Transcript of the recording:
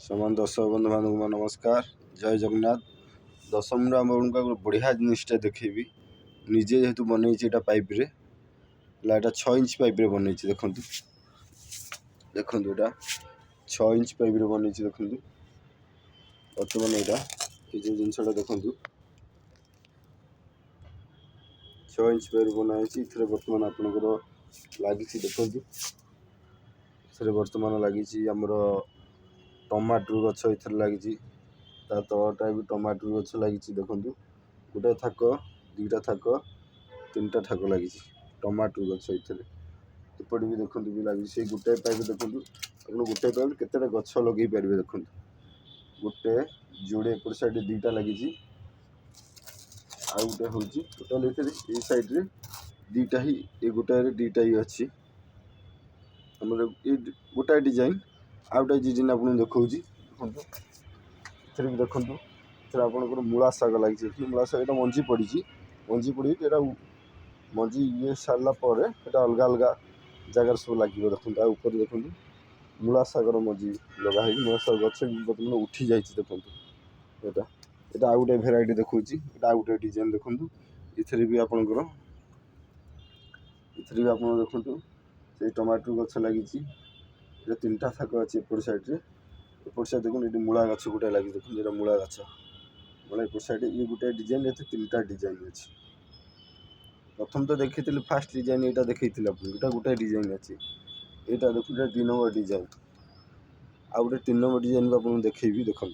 समान दर्शक बंधु बान्धव नमस्कार जय जगन्नाथ। दशम आपको बढ़िया जिनटा देखेबी निजे जेहेतु बनई पाइप रे यहाँ 6 इंच पाइप रे बनई देखु देखु यहाँ 6 इंच पाइप रे बनई देखु बर्तमान यहाँ ये जिनसा देखु 6 इंच पाइप बनाई बर्तमान आपंकर लगी देखु बर्तमान लगी आमर टमाटर गछ इथर लगी तलटा भी टमाटर गछ लगी देखु गोटे थाक दुईटा थाक तीन टा थाक लगी टमाटर गछ इपटे भी देखु भी लगी से गोटे पाइप देखु आप गोटे पाइप केते गछ लगे पारे देखु गोटे जोड़े एपट साइड दुईटा लगी आ गोटे हूँ टोटाल ये साइड रे दुईटा ही ये गोटे दुईटा ही अच्छी गोटाए डिजाइन आउ गोटे डिजाइन आपको देखा देखु देखु आपंकर मूला शाग लगी मूला शाग ये मंजी पड़ी मंजी ये सारापर अलग अलग जगार सब लगे देखते ऊपर देखु मूला शागर मंजी लगाई मूला शाग गच बर्तमान उठी जाइए देखु यहाँ यहाँ आउ गोटे भेराइटी देखा आउ गोटे डिजाइन देखु इथे भी आपंकर देखु से टमाटर गछ लगी तीन टा थाक अच्छी एपट साइड देखो ये मूला गछ गोटे लगी देखो ये मूला गछ मूला एपट साइड ये गोटे डिजाइन ये तीन टा डिजाइन अच्छी प्रथम तो देखी फास्ट डिजाइन यहाँ देखी आपको गोटे डिजाइन अच्छी यहाँ देखो 2 नंबर डिजाइन आ गोटे 3 नंबर डिजाइन भी आपको देखी देखो